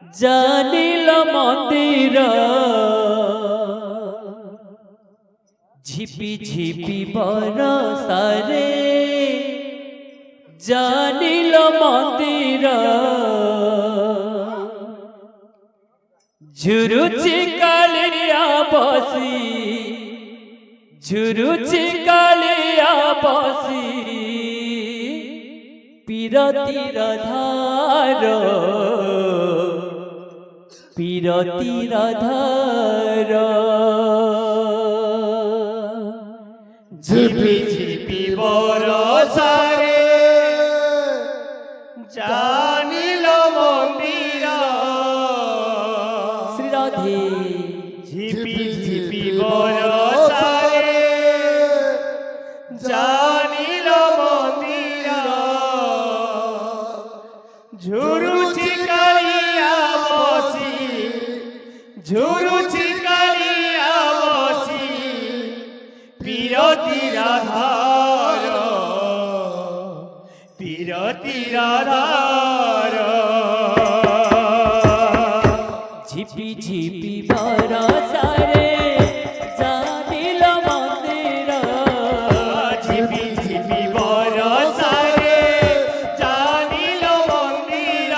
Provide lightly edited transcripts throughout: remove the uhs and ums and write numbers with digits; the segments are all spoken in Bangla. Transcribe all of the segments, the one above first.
জানিল মন্দির ঝিপি ঝিপি বরসারে জানিল মন্দির ঝুরুচি কালিয়া বসি ঝুরুচি কালিয়া বসি পিরতির ধার পিরতির ধার ঝিপি ঝিপি বরসারে জানিল মন্দির শ্রী রাধে ঝিপি ঝিপি বরসারে জানিল মন্দির ঝুরুচি কালিয়া বসি ঝুরুচি কালিয়া বসি পিরতির ধার পিরতির ধার ঝিপি ঝিপি বরসারে জানিল মন্দির ঝিপি ঝিপি বরসারে জানিল মন্দির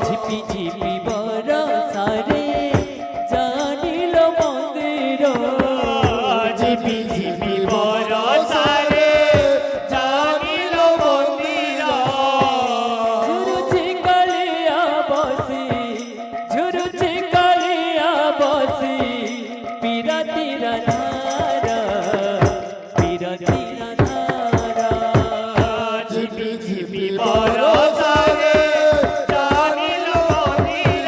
ঝিপি ঝিপি বরসারে জানিল মন্দির ঝিপি ঝিপি বরসারে জানিল মন্দির ঝুরুচি কালিয়া বসি ঝুরুচি কালিয়া বসি পিরতির ধার পিরতির ধার ঝিপি ঝিপি বরসারে জানিল মন্দির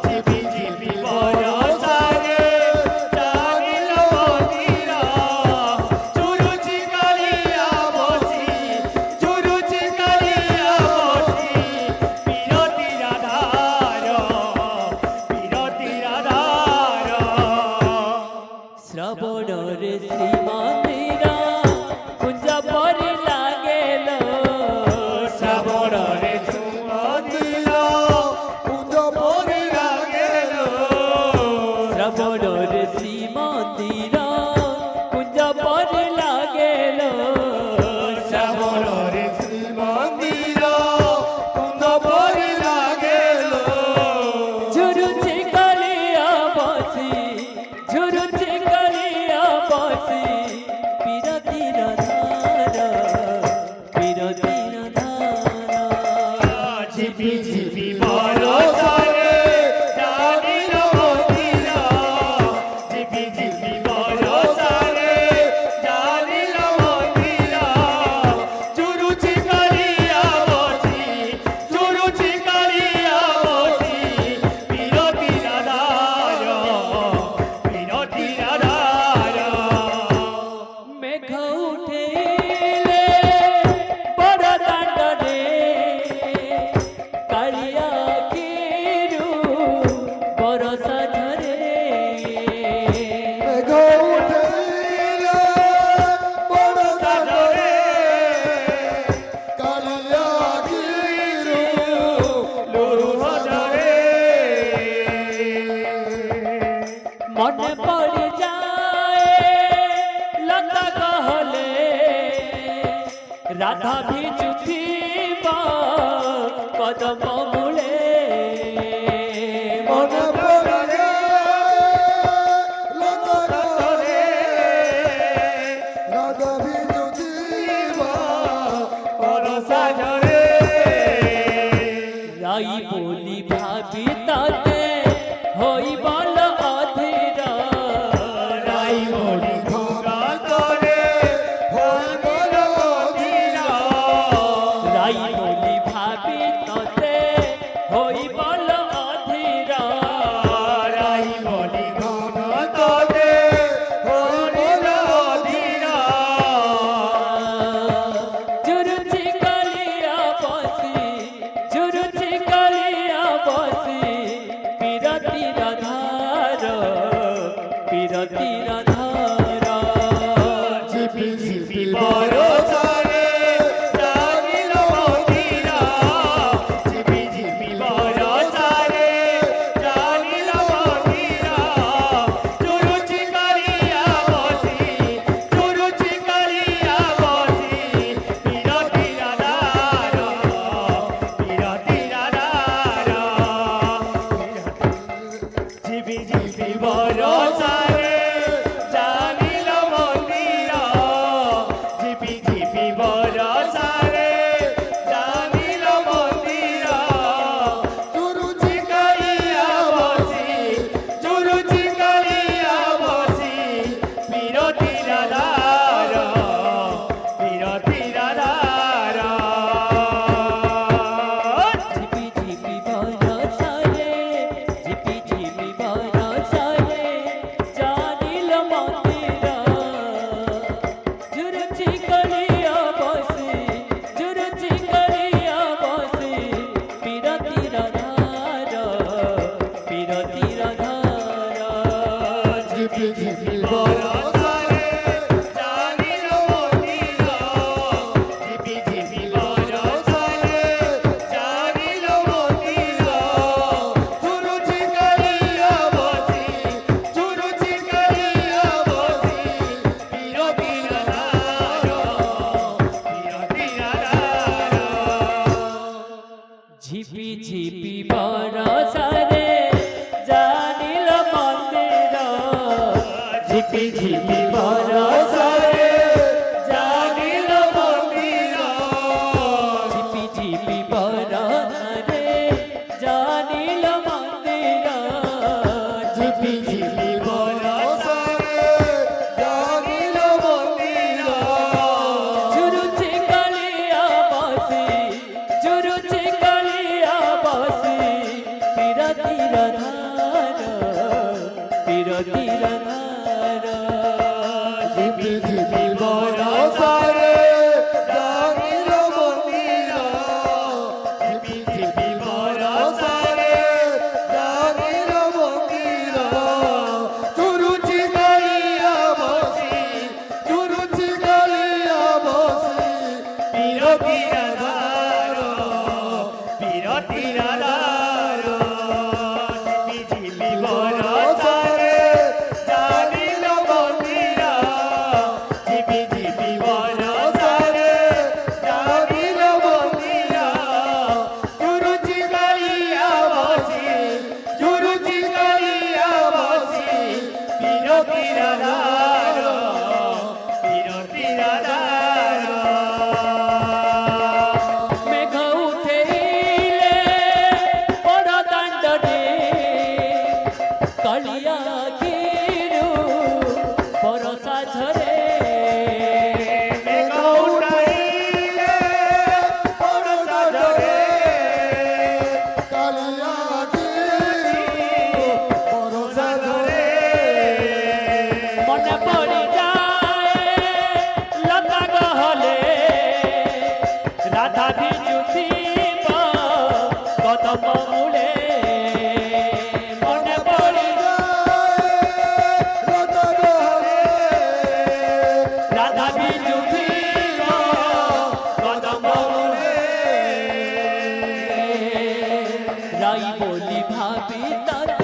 ঝিপি ঝিপি বরসারে জানিল মন্দির ঝুরুচি কালিয়া বসি ঝুরুচি কালিয়া বসি পিরতির ধার পিরতির ধার শ্রবণর শ্রী মন্দির কুঞ্জ পরি লাগেল শ্রাবণরে সুমন্দির কুঞ্জ পরি লাগেল শ্রবণর শ্রী মন্দির কুঞ্জ পরি লাগেল শ্রাবণরে শ্রীমন্দির কুঞ্জ পরি লাগেল ঝুরুচি কালিয়া বসি ঝুরুচি কালিয়া বসি পিরতির ধার পিরতির ধার ঝিপি ঝিপি বরসারে জানিল মন্দির ঝিপি ঝিপি বরসারে জানিল মন্দির ঝুরুচি কালিয়া বসি ঝুরুচি কালিয়া বসি পিরতির ধার পিরতির ধার মেঘ উঠেলে বড় দাণ্ডরে কালিয়া কিরু বরসা ঝরে মেঘ উঠিলে বড় সাগরে কালিয়া গিরু লুহ ঝরে মনে পড়ে যায় লতা গহলে রাধা ভিজুথিবা কদম মূলে মনে পড়ে লতারে রাধা বিজুদিবা বরসা ঝরে রাই বলি ভাবি তাতে হই বল অধীর রাই বলি ঘোরা করে ভাগর অধীর রাই বলি ভাবি তাতে হই বল অধীর রাই বলি ঘোরা করে হরির অধীর ঝুরুচি কালিয়া বসি ঝুরুচি কালিয়া বসি পিরতির ধার ঝিপি বরসারে জানিল মন্দির ঝিপি ঝিপি বরষারে জাগিল মন্দির ঝিপি ঝিপি বরসারে জানিল মন্দির ঝিপি ঝিপি বরষারে জাগিল মন্দির ঝুরুচি কালিয়া বসি ঝুরুচি কালিয়া বসি পিরতির ধার পিরতির ধার ঝিপি ঝিপি বরষারে জাগিল মন্দির ঝিপি ঝিপি বরষারে জাগিল মন্দির চুরুচি গালিয়া বসি চুরুচি গালিয়া বসি বিরতির ধার বিরতির ধার ঝিপি ঝিপি বরষারে জাগিল মন্দির ঝিপি ঝিপি বরষারে জাগিল মন্দির চুরুচি গালিয়া বসি চুরুচি গালিয়া বসি বিরতির ধার বিরতির ধার মেঘ উঠেইলে বড় দাণ্ডরে কালিয়া গিরু বরসা ঝরে মেঘ উঠাইলে বরষা ঝরে কালিয়া গিরু বরষা ঝরে মনে পড়ি যায় লতা গহলে রাধা বিচুথিব কদম মূলে মনে পড়ি রাধা বিচুথিব কদম মূলে রাই বলি ভাবি ততে